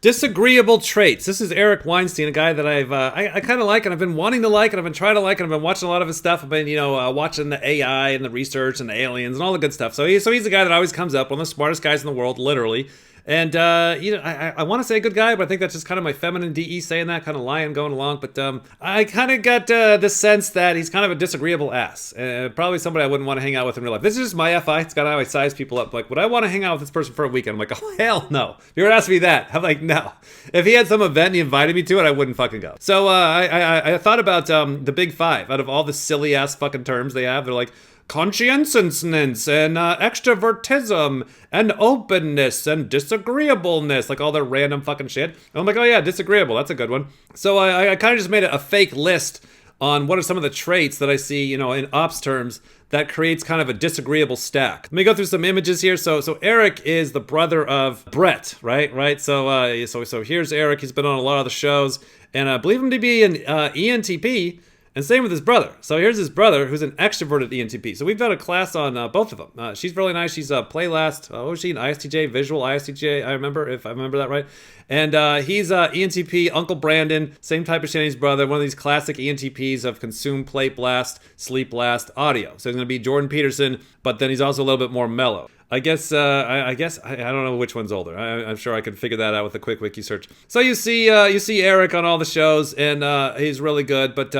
Disagreeable traits. This is Eric Weinstein, a guy that I kind of like, and I've been wanting to like, and I've been trying to like, and I've been watching a lot of his stuff. I've been, watching the AI and the research and the aliens and all the good stuff. So he's the guy that always comes up, one of the smartest guys in the world, literally. And, I want to say a good guy, but I think that's just kind of my feminine DE saying that, kind of lying, going along. But I kind of got the sense that he's kind of a disagreeable ass. Probably somebody I wouldn't want to hang out with in real life. This is just my FI. It's got how I size people up. Like, would I want to hang out with this person for a weekend? I'm like, oh, hell no. If you were asking me that, I'm like, no. If he had some event and he invited me to it, I wouldn't fucking go. So I thought about the big five. Out of all the silly ass fucking terms they have, they're like, conscientiousness and extrovertism and openness and disagreeableness, like all their random fucking shit. And I'm like, oh yeah, disagreeable, that's a good one. So I kind of just made a fake list on what are some of the traits that I see, in ops terms that creates kind of a disagreeable stack. Let me go through some images here. So Eric is the brother of Brett, right? So here's Eric. He's been on a lot of the shows, and I believe him to be an ENTP. And same with his brother. So here's his brother, who's an extroverted ENTP. So we've done a class on both of them. She's really nice. She's play last. What was she? An ISTJ, visual ISTJ, I remember, if I remember that right. And he's ENTP, Uncle Brandon, same type of shit as his brother, one of these classic ENTPs of consume, play, blast, sleep, blast, audio. So he's going to be Jordan Peterson, but then he's also a little bit more mellow. I guess I don't know which one's older. I'm sure I could figure that out with a quick wiki search. So you see Eric on all the shows, and he's really good, but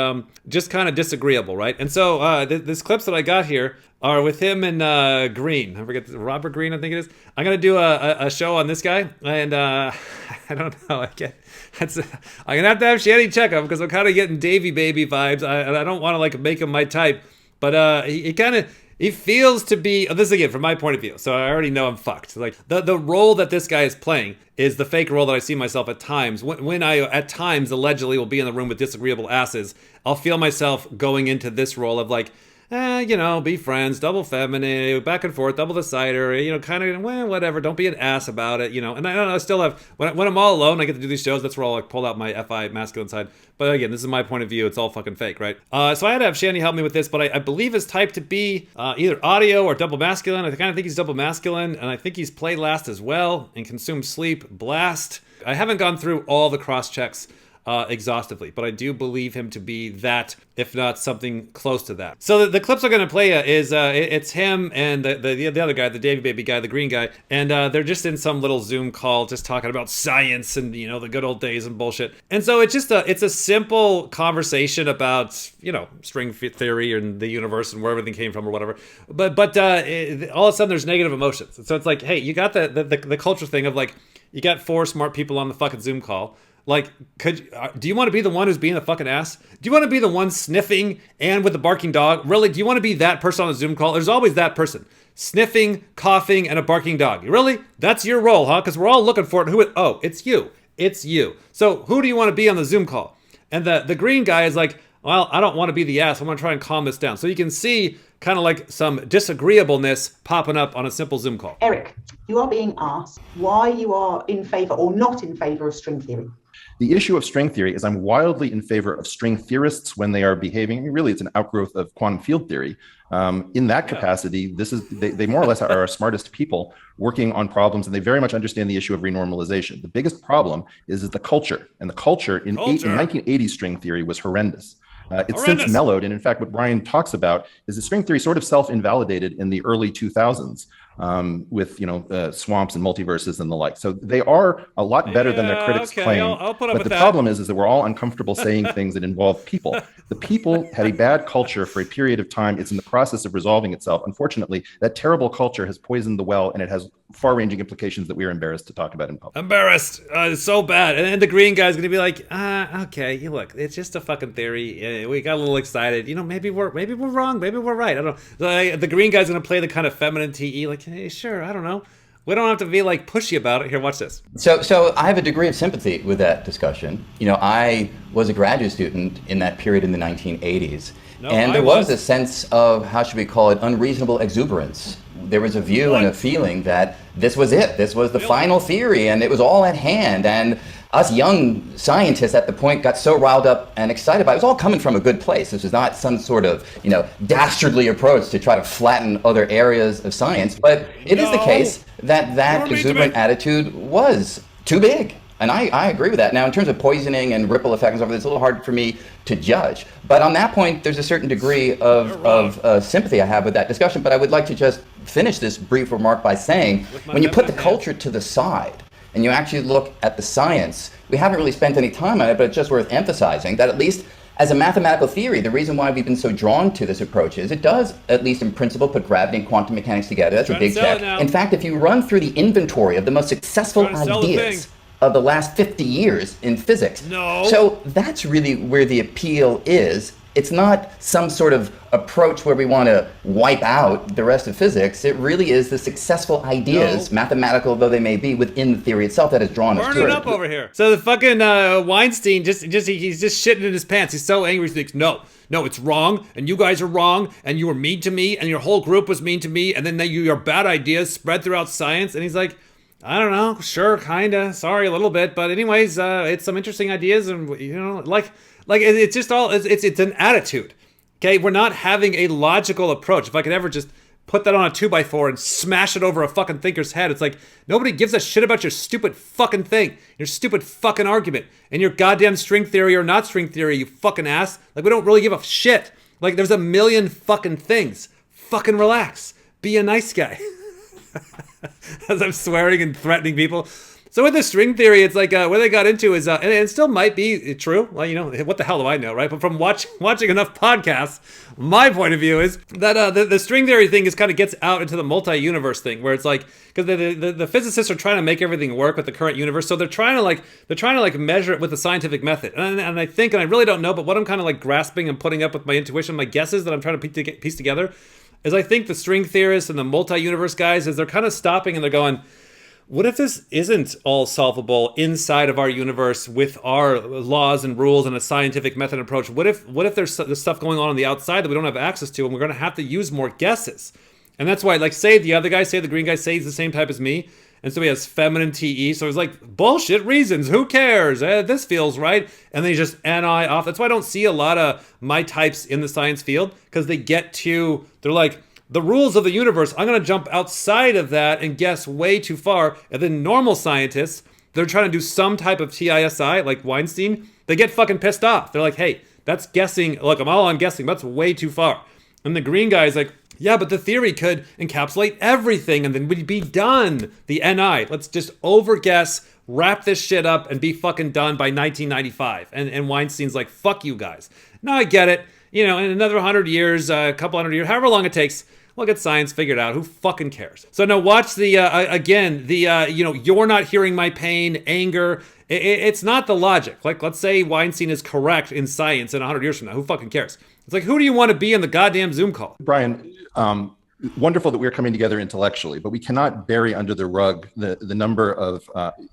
just kind of disagreeable, right? And so these clips that I got here are with him and Green. I forget, Robert Green, I think it is. I'm gonna do a show on this guy, and I don't know. I'm gonna have to have Shanny check him because I'm kind of getting Davy Baby vibes. I don't want to like make him my type, but he feels to be, this again, from my point of view, so I already know I'm fucked. Like, the role that this guy is playing is the fake role that I see myself at times. When I, at times, allegedly will be in the room with disagreeable asses, I'll feel myself going into this role of like, be friends, double feminine, back and forth, double the cider, whatever, don't be an ass about it, And I still have, when I'm all alone, I get to do these shows, that's where I'll like pull out my FI masculine side. But again, this is my point of view, it's all fucking fake, right? So I had to have Shanny help me with this, but I believe his type to be either audio or double masculine. I kind of think he's double masculine, and I think he's play last as well, and consume sleep, blast. I haven't gone through all the cross checks exhaustively, but I do believe him to be that, if not something close to that. So the clips I'm going to play is it's him and the other guy, the Davy Baby guy, the green guy, and they're just in some little Zoom call just talking about science and the good old days and bullshit. And so it's a simple conversation about string theory and the universe and where everything came from or whatever. But all of a sudden there's negative emotions. So it's like, hey, you got the culture thing of like, you got four smart people on the fucking Zoom call. Like, do you want to be the one who's being a fucking ass? Do you want to be the one sniffing and with the barking dog? Really? Do you want to be that person on a Zoom call? There's always that person. Sniffing, coughing, and a barking dog. Really? That's your role, huh? Because we're all looking for it. It's you. It's you. So who do you want to be on the Zoom call? And the green guy is like, well, I don't want to be the ass. I'm going to try and calm this down. So you can see kind of like some disagreeableness popping up on a simple Zoom call. Eric, you are being asked why you are in favor or not in favor of string theory. The issue of string theory is I'm wildly in favor of string theorists when they are behaving. I mean, really, it's an outgrowth of quantum field theory. In that capacity, they more or less are our smartest people working on problems, and they very much understand the issue of renormalization. The biggest problem is the culture, and the culture in 1980s string theory was horrendous. It's since mellowed, and in fact, what Brian talks about is that string theory sort of self-invalidated in the early 2000s. With swamps and multiverses and the like. So they are a lot better than their critics claim. I'll put up but with the problem is that we're all uncomfortable saying things that involve people. The people had a bad culture for a period of time. It's in the process of resolving itself. Unfortunately, that terrible culture has poisoned the well, and it has far-ranging implications that we are embarrassed to talk about in public. Embarrassed. It's so bad. And then the green guy's going to be like, okay, look, it's just a fucking theory. We got a little excited. Maybe we're wrong. Maybe we're right. I don't know. The green guy's going to play the kind of feminine TE, like, hey, sure, I don't know. We don't have to be like pushy about it. Here, watch this. So I have a degree of sympathy with that discussion. I was a graduate student in that period in the 1980s. And there was a sense of, how should we call it, unreasonable exuberance. There was a view and a feeling that this was it. This was the final theory, and it was all at hand. And us young scientists at the point got so riled up and excited by it. It was all coming from a good place. This was not some sort of, dastardly approach to try to flatten other areas of science. But it is the case that exuberant attitude was too big. And I agree with that. Now, in terms of poisoning and ripple effects and so forth, it's a little hard for me to judge. But on that point, there's a certain degree of sympathy I have with that discussion. But I would like to just finish this brief remark by saying, when you put the culture to the side and you actually look at the science, we haven't really spent any time on it, but it's just worth emphasizing that at least as a mathematical theory, the reason why we've been so drawn to this approach is it does, at least in principle, put gravity and quantum mechanics together. That's a big check. In fact, if you run through the inventory of the most successful ideas of the last 50 years in physics. No. So that's really where the appeal is. It's not some sort of approach where we want to wipe out the rest of physics. It really is the successful ideas, mathematical though they may be, within the theory itself that has drawn us to it. Burn it up over here. So the fucking Weinstein, he's just shitting in his pants. He's so angry. He thinks, no, it's wrong, and you guys are wrong, and you were mean to me, and your whole group was mean to me, and then your bad ideas spread throughout science. And he's like, I don't know, sure, kinda, sorry, a little bit, but anyways, it's some interesting ideas, and it's just all, it's an attitude, okay? We're not having a logical approach. If I could ever just put that on a 2x4 and smash it over a fucking thinker's head, it's like, nobody gives a shit about your stupid fucking thing, your stupid fucking argument, and your goddamn string theory or not string theory, you fucking ass. Like, we don't really give a shit. Like, there's a million fucking things. Fucking relax. Be a nice guy. As I'm swearing and threatening people. So with the string theory, it's like what they got into is, and it still might be true. Well, you know, what the hell do I know, right? But from watching enough podcasts, my point of view is that the string theory thing is kind of gets out into the multi-universe thing, where it's like, because the physicists are trying to make everything work with the current universe, so they're trying to measure it with the scientific method. And I think, and I really don't know, but what I'm kind of like grasping and putting up with my intuition, my guesses that I'm trying to piece together, is I think the string theorists and the multi-universe guys is they're kind of stopping and they're going, what if this isn't all solvable inside of our universe with our laws and rules and a scientific method approach? What if there's stuff going on the outside that we don't have access to, and we're going to have to use more guesses? And that's why, like, say the green guy, say he's the same type as me, and so he has feminine TE, so he's like, bullshit reasons, who cares? This feels right. And then he just NI off. That's why I don't see a lot of my types in the science field, because they're like, the rules of the universe, I'm going to jump outside of that and guess way too far. And then normal scientists, they're trying to do some type of TISI, like Weinstein, they get fucking pissed off. They're like, hey, that's guessing. Look, I'm all on guessing. That's way too far. And the green guy's like, yeah, but the theory could encapsulate everything and then we'd be done. The NI, let's just overguess, wrap this shit up and be fucking done by 1995. And Weinstein's like, fuck you guys. Now I get it. You know, in another 100 years, a couple hundred years, however long it takes, we'll get science figured out. Who fucking cares? So now watch the, you're not hearing my pain, anger. It's not the logic. Like, let's say Weinstein is correct in science in 100 years from now. Who fucking cares? It's like, who do you want to be in the goddamn Zoom call? Brian, wonderful that we're coming together intellectually, but we cannot bury under the rug the number of,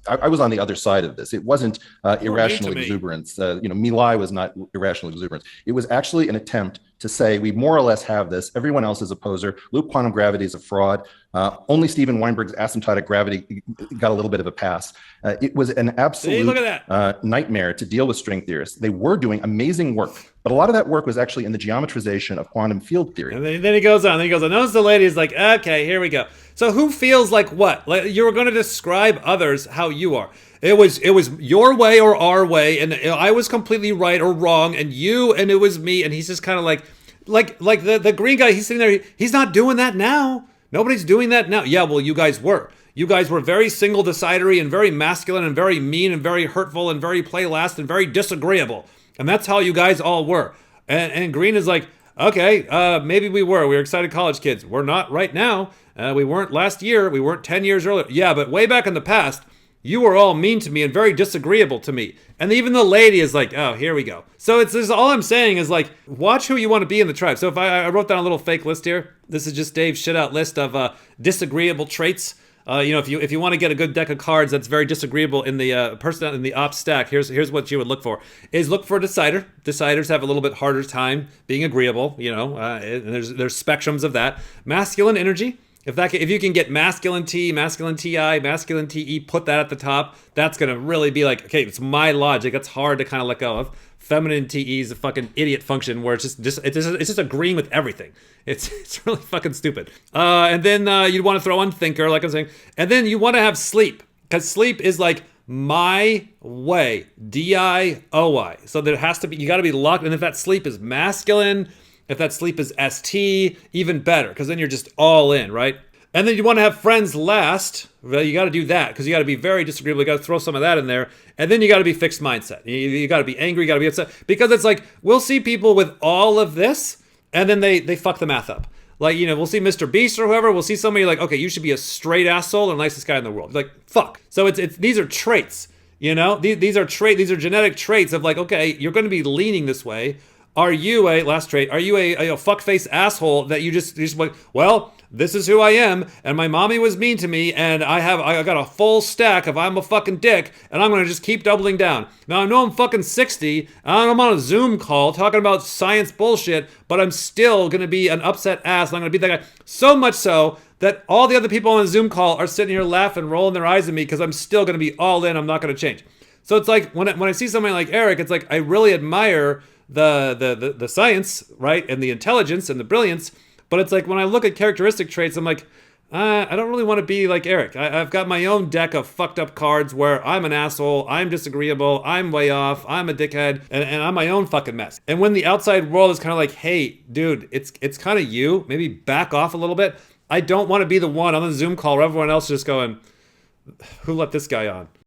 I was on the other side of this. It wasn't irrational exuberance. My lie was not irrational exuberance. It was actually an attempt to say we more or less have this. Everyone else is a poser. Loop quantum gravity is a fraud. Only Steven Weinberg's asymptotic gravity got a little bit of a pass. It was an absolute nightmare to deal with string theorists. They were doing amazing work, but a lot of that work was actually in the geometrization of quantum field theory. And then he goes on. Notice the lady is like, okay, here we go. So who feels like what? Like you were going to describe others how you are. It was your way or our way, and I was completely right or wrong, and it was me, and he's just kind of like the green guy. He's sitting there. He's not doing that now. Nobody's doing that now. Yeah, well, you guys were. You guys were very single decidery and very masculine and very mean and very hurtful and very play last and very disagreeable, and that's how you guys all were. And green is like, okay, maybe we were. We were excited college kids. We're not right now. We weren't last year. We weren't 10 years earlier. Yeah, but way back in the past, you were all mean to me and very disagreeable to me. And even the lady is like, oh, here we go. So it's all I'm saying is like, watch who you want to be in the tribe. So if I wrote down a little fake list here. This is just Dave's shit out list of disagreeable traits. If you want to get a good deck of cards that's very disagreeable in the person in the ops stack, here's what you would look for. Is look for a decider. Deciders have a little bit harder time being agreeable, and there's spectrums of that. Masculine energy. If you can get masculine T, masculine TI, masculine TE, put that at the top, that's going to really be like, okay, it's my logic. That's hard to kind of let go of. Feminine TE is a fucking idiot function where it's just agreeing with everything. It's really fucking stupid. And then you'd want to throw on thinker, like I'm saying. And then you want to have sleep, because sleep is like my way, DIOI. So there has to be, you got to be locked. And if that sleep is masculine, if that sleep is ST, even better, because then you're just all in, right? And then you want to have friends last. Well, you got to do that because you got to be very disagreeable. You got to throw some of that in there. And then you got to be fixed mindset. You got to be angry. You got to be upset. Because it's like, we'll see people with all of this, and then they fuck the math up. Like, we'll see Mr. Beast or whoever. We'll see somebody like, okay, you should be a straight asshole and nicest guy in the world. Like, fuck. So it's these are traits, These are these are genetic traits of like, okay, you're going to be leaning this way. Are you last trait? Are you a fuckface asshole that you just like, well, this is who I am, and my mommy was mean to me, and I got a full stack of I'm a fucking dick, and I'm gonna just keep doubling down. Now I know I'm fucking 60, and I'm on a Zoom call talking about science bullshit, but I'm still gonna be an upset ass, and I'm gonna be that guy. So much so that all the other people on the Zoom call are sitting here laughing, rolling their eyes at me, because I'm still gonna be all in. I'm not gonna change. So it's like when I see somebody like Eric, it's like I really admire the science, right, and the intelligence and the brilliance. But it's like when I look at characteristic traits, I'm like, I don't really want to be like Eric. I've got my own deck of fucked up cards where I'm an asshole, I'm disagreeable, I'm way off, I'm a dickhead, and I'm my own fucking mess. And when the outside world is kind of like, hey, dude, it's kind of you, maybe back off a little bit. I don't want to be the one on the Zoom call where everyone else is just going, who let this guy on?